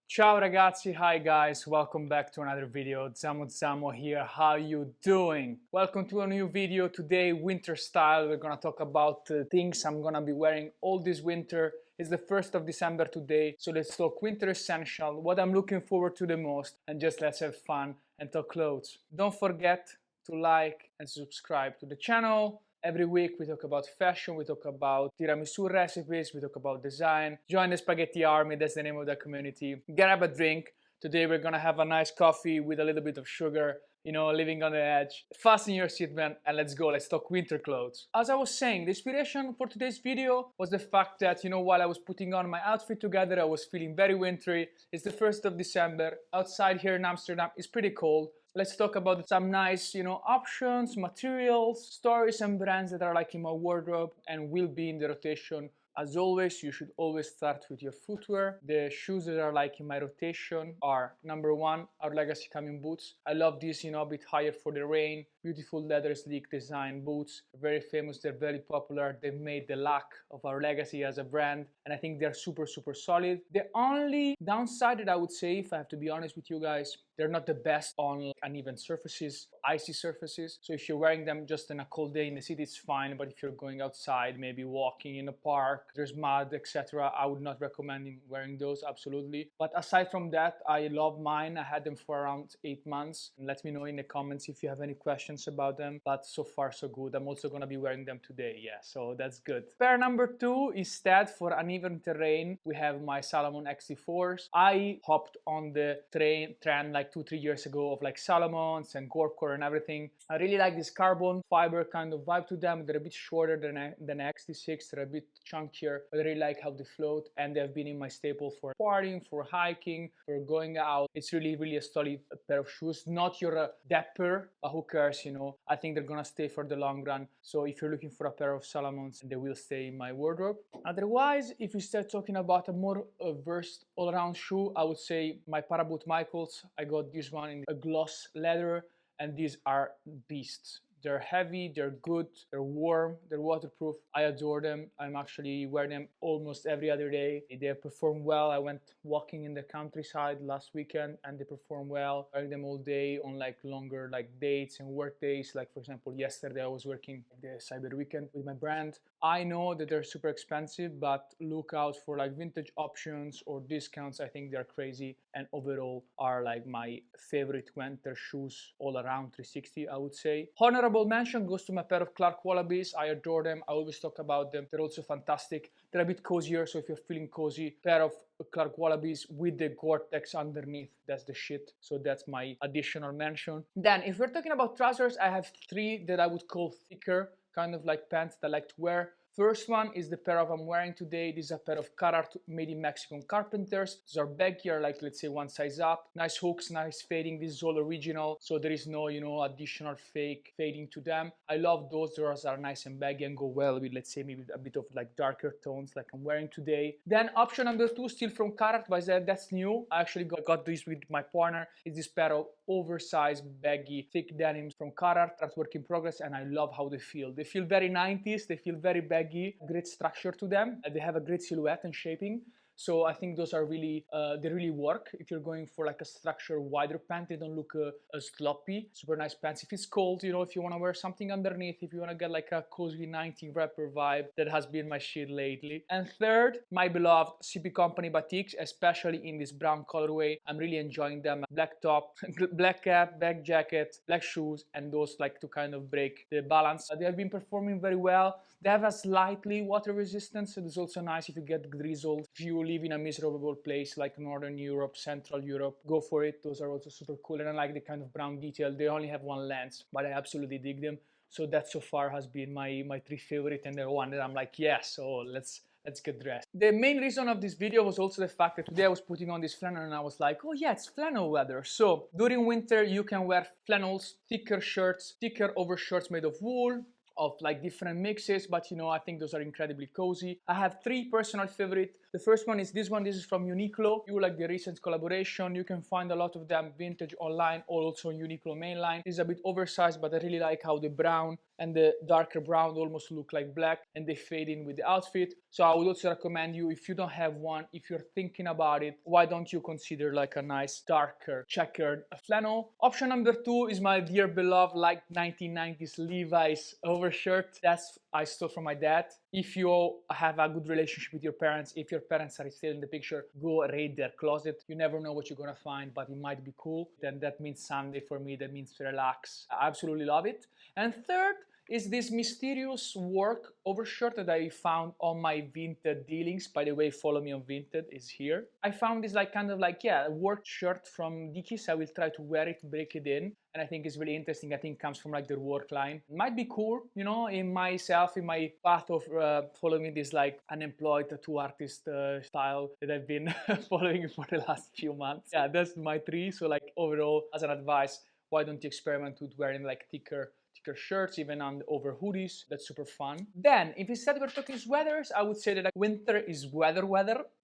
Ciao ragazzi, hi guys, welcome back to another video. Zamo here, how you doing? Welcome to a new video. Today, winter style. We're gonna talk about things I'm gonna be wearing all this winter. It's the 1st of December today, so let's talk winter essential, what I'm looking forward to the most, and just let's have fun and talk clothes. Don't forget to like and subscribe to the channel. Every week we talk about fashion, we talk about tiramisu recipes, we talk about design. Join the Spaghetti Army, that's the name of the community. Grab a drink. Today we're gonna have a nice coffee with a little bit of sugar, you know, living on the edge. Fasten your seatbelt and let's go, let's talk winter clothes. As I was saying, the inspiration for today's video was the fact that, you know, while I was putting on my outfit together, I was feeling very wintry. It's the 1st of December. Outside here in Amsterdam, it's pretty cold. Let's talk about some nice, you know, options, materials, stories and brands that are like in my wardrobe and will be in the rotation. As always, you should always start with your footwear. The shoes that are like in my rotation are number one, our Legacy Coming boots. I love these, you know, a bit higher for the rain. Beautiful leather sleek design boots. Very famous, they're very popular. They've made the luck of our Legacy as a brand. And I think they're super solid. The only downside that I would say, if I have to be honest with you guys, they're not the best on uneven surfaces, icy surfaces. So if you're wearing them just on a cold day in the city, it's fine. But if you're going outside, maybe walking in a park, there's mud, etc., I would not recommend wearing those, absolutely. But aside from that, I love mine. I had them for around 8 months. Let me know in the comments if you have any questions about them. But so far, so good. I'm also gonna be wearing them today, yeah, so that's good. Pair number two, instead, for uneven terrain, we have my Salomon XT4s. I hopped on the trend like 2-3 years ago of like Salomons and Gorkor and everything. I really like this carbon fiber kind of vibe to them. They're a bit shorter than XT6, they're a bit chunkier, but I really like how they float, and they've been in my staple for partying, for hiking, for going out. It's really a solid pair of shoes. Not your dapper, but who cares, you know. I think they're gonna stay for the long run. So if you're looking for a pair of Salomons, they will stay in my wardrobe. Otherwise, if you start talking about a more versed all-around shoe, I would say my Paraboot Michaels. I got this one in a gloss leather, and these are beasts. They're heavy, they're good, they're warm, they're waterproof. I adore them. I'm actually wearing them almost every other day. They perform well. I went walking in the countryside last weekend and they perform well. Wearing them all day on like longer like dates and work days. Like for example, yesterday I was working the Cyber Weekend with my brand. I know that they're super expensive, but look out for like vintage options or discounts. I think they're crazy and overall are like my favorite winter shoes all around 360, I would say. Honorable mention goes to my pair of Clark Wallabees. I adore them. I always talk about them. They're also fantastic. They're a bit cozier, so if you're feeling cozy, pair of Clark Wallabees with the Gore-Tex underneath, that's the shit. So that's my additional mention. Then if we're talking about trousers, I have 3 that I would call thicker, kind of like pants that I like to wear. First one is the pair of I'm wearing today. This is a pair of carhartt made in Mexican carpenters. These are baggier, like let's say one size up. Nice hooks, nice fading. This is all original, so there is no, you know, additional fake fading to them. I love those. Those are nice and baggy and go well with, let's say, maybe a bit of like darker tones like I'm wearing today. Then option number 2, still from Carhartt, but that's new. I actually got this with my partner. It's this pair of oversized, baggy, thick denims from Carhartt. That's work in progress, and I love how they feel. They feel very 90s. They feel very baggy. Great structure to them. They have a great silhouette and shaping. So I think those are really, they really work. If you're going for like a structured wider pant, they don't look sloppy. Super nice pants. If it's cold, you know, if you want to wear something underneath, if you want to get like a cozy 90 rapper vibe, that has been my shit lately. And third, my beloved CP company Batiks, especially in this brown colorway. I'm really enjoying them. Black top, black cap, black jacket, black shoes, and those like to kind of break the balance. They have been performing very well. They have a slightly water resistance, so it's also nice if you get drizzled. If you live in a miserable place like Northern Europe, Central Europe, go for it. Those are also super cool, and I like the kind of brown detail. They only have one lens, but I absolutely dig them. So that so far has been my 3 favorite, and the one that I'm like, yes, so let's get dressed. The main reason of this video was also the fact that today I was putting on this flannel and I was like, oh yeah, it's flannel weather. So during winter, you can wear flannels, thicker shirts, thicker overshirts made of wool, of like different mixes, but you know, I think those are incredibly cozy. I have 3 personal favorite. The first one is this one. This is from Uniqlo. You like the recent collaboration. You can find a lot of them vintage online or also on Uniqlo mainline. This is a bit oversized, but I really like how the brown and the darker brown almost look like black and they fade in with the outfit. So I would also recommend you, if you don't have one, if you're thinking about it, why don't you consider like a nice darker checkered flannel. Option number 2 is my dear beloved like 1990s Levi's overshirt. That's I stole from my dad. If you have a good relationship with your parents, if your parents are still in the picture, go raid their closet. You never know what you're gonna find, but it might be cool. Then that means Sunday for me, that means relax. I absolutely love it. And third is this mysterious work overshirt that I found on my Vinted dealings. By the way, follow me on Vinted, is here. I found this like kind of like, yeah, a work shirt from Dickies. I will try to wear it, break it in. And I think it's really interesting. I think it comes from like their work line. It might be cool, you know, in my path of following this like unemployed tattoo artist style that I've been following for the last few months. Yeah, that's my 3. So like overall, as an advice, why don't you experiment with wearing like thicker shirts, even on over hoodies? That's super fun. Then, if instead we're talking sweaters, I would say that winter is weather.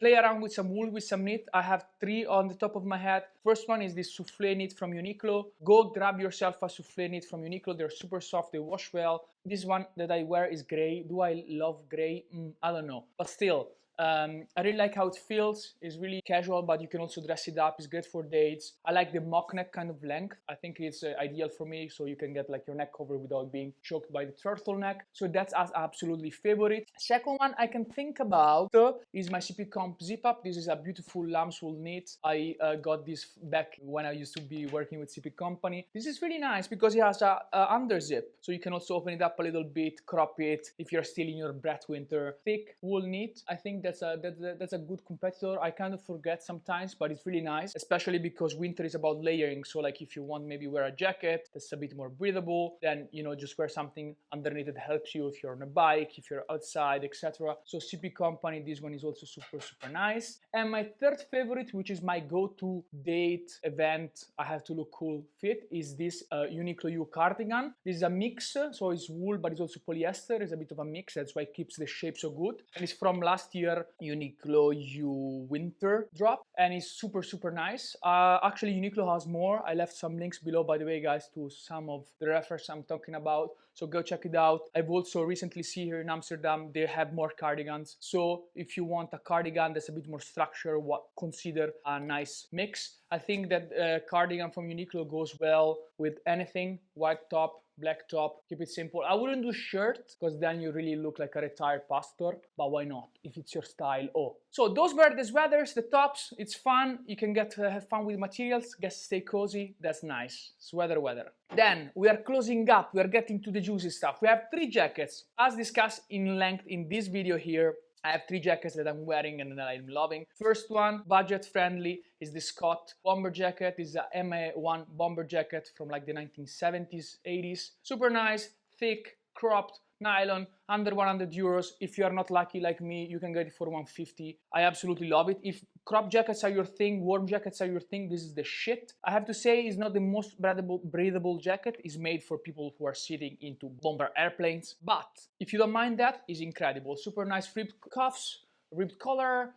Play around with some wool, with some knit. I have 3 on the top of my head. First one is this souffle knit from Uniqlo. Go grab yourself a souffle knit from Uniqlo. They're super soft, they wash well. This one that I wear is gray. Do I love gray? I don't know, but still. I really like how it feels. It's really casual, but you can also dress it up. It's great for dates. I like the mock neck kind of length. I think it's ideal for me, so you can get like your neck covered without being choked by the turtleneck. So that's absolutely favorite. Second one I can think about is my CP Comp Zip Up. This is a beautiful lamb's wool knit. I got this back when I used to be working with CP Company. This is really nice because it has a under zip, so you can also open it up a little bit, crop it if you're still in your breath winter. Thick wool knit. I think that's a good competitor. I kind of forget sometimes, but it's really nice, especially because winter is about layering. So like if you want maybe wear a jacket that's a bit more breathable, then you know just wear something underneath that helps you if you're on a bike, if you're outside, etc. So CP Company, this one is also super nice. And my third favorite, which is my go-to date event, I have to look cool fit, is this Uniqlo U cardigan. This is a mix, so it's wool but it's also polyester. It's a bit of a mix, that's why it keeps the shape so good. And it's from last year Uniqlo U winter drop, and it's super nice. Actually Uniqlo has more. I left some links below, by the way, guys, to some of the reference I'm talking about, so go check it out. I've also recently seen here in Amsterdam they have more cardigans, so if you want a cardigan that's a bit more structured, consider a nice mix. I think that cardigan from Uniqlo goes well with anything. White top, black top, keep it simple. I wouldn't do shirt because then you really look like a retired pastor, but why not if it's your style? So those were the sweaters, the tops. It's fun. You can get have fun with materials, stay cozy. That's nice. Sweater weather. Then we are closing up. We are getting to the juicy stuff. We have 3 jackets as discussed in length in this video here. I have 3 jackets that I'm wearing and that I'm loving. First one, budget friendly, is the Scott bomber jacket. It's a MA1 bomber jacket from like the 1970s, 80s. Super nice, thick, cropped, nylon, under 100 euros. If you are not lucky like me, you can get it for 150. I absolutely love it. If crop jackets are your thing, warm jackets are your thing, this is the shit. I have to say, it's not the most breathable jacket. It's made for people who are sitting into bomber airplanes. But if you don't mind that, it's incredible. Super nice ribbed cuffs, ribbed collar,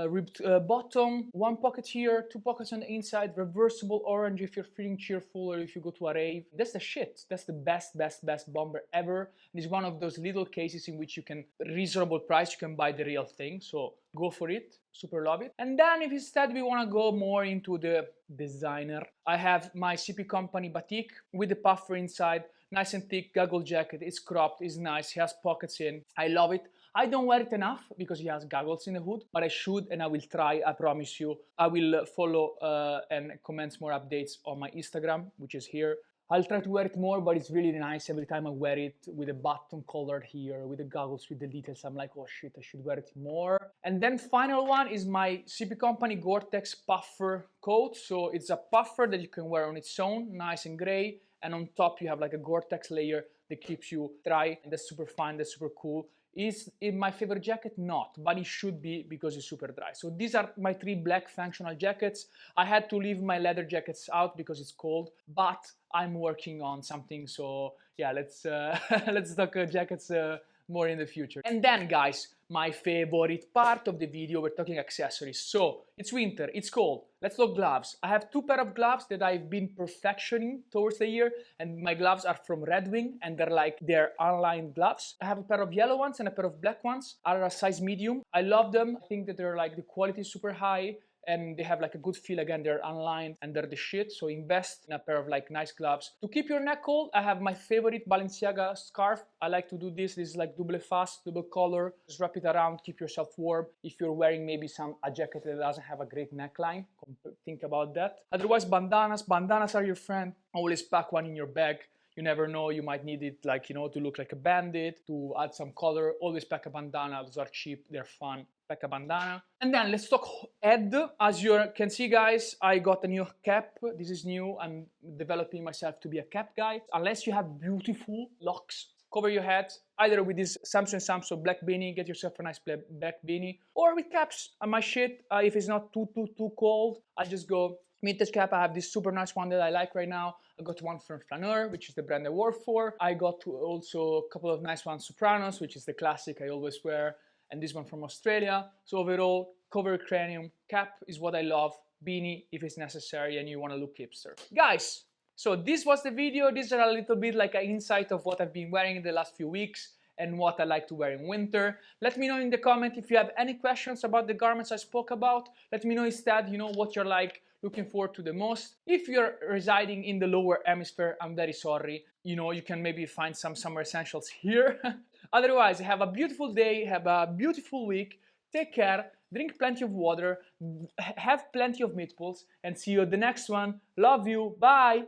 ribbed bottom, 1 pocket here, 2 pockets on the inside, reversible orange if you're feeling cheerful or if you go to a rave. That's the shit. That's the best bomber ever. And it's one of those little cases in which you can, reasonable price, you can buy the real thing. So go for it. Super love it. And then if instead we want to go more into the designer, I have my CP Company Batic with the puffer inside, nice and thick, goggle jacket. It's cropped, it's nice, it has pockets in. I love it. I don't wear it enough because he has goggles in the hood, but I should and I will try, I promise you. I will follow and comment more updates on my Instagram, which is here. I'll try to wear it more, but it's really nice every time I wear it with a button collar here, with the goggles, with the details. I'm like, oh shit, I should wear it more. And then final one is my CP Company Gore-Tex puffer coat. So it's a puffer that you can wear on its own, nice and gray. And on top you have like a Gore-Tex layer that keeps you dry. And that's super fun, that's super cool. Is in my favorite jacket? Not, but it should be because it's super dry. So these are my 3 black functional jackets. I had to leave my leather jackets out because it's cold, but I'm working on something. So yeah, let's let's talk jackets more in the future. And then guys, my favorite part of the video, we're talking accessories. So it's winter, it's cold, let's talk gloves. I have two pair of gloves that I've been perfectioning towards the year, and my gloves are from Red Wing, and they're online gloves. I have a pair of yellow ones and a pair of black ones, are a size medium. I love them. I think that they're like, the quality is super high, and they have like a good feel. Again, they're online and they're the shit, so invest in a pair of like nice gloves. To keep your neck cold, I have my favorite Balenciaga scarf. I like to do this is like double fast, double color, just wrap it around, keep yourself warm. If you're wearing maybe a jacket that doesn't have a great neckline, think about that. Otherwise, bandanas are your friend. Always pack one in your bag. You never know, you might need it, like, you know, to look like a bandit, to add some color. Always pack a bandana. Those are cheap, they're fun. Pack a bandana. And then let's talk head. As you can see, guys, I got a new cap. This is new. I'm developing myself to be a cap guy. Unless you have beautiful locks, cover your head either with this Samsung black beanie. Get yourself a nice black beanie, or with caps. My shit, if it's not too cold, I just go vintage cap. I have this super nice one that I like right now. I got one from Flaneur, which is the brand I work for. I got also a couple of nice ones, Sopranos, which is the classic I always wear, and this one from Australia. So overall, cover cranium, cap is what I love, beanie if it's necessary and you want to look hipster. Guys, so this was the video. This is a little bit like an insight of what I've been wearing in the last few weeks and what I like to wear in winter. Let me know in the comment if you have any questions about the garments I spoke about. Let me know instead, you know, what you're like looking forward to the most. If you're residing in the lower hemisphere, I'm very sorry. You know, you can maybe find some summer essentials here. Otherwise, have a beautiful day, have a beautiful week. Take care, drink plenty of water, have plenty of meatballs, and see you at the next one. Love you, bye!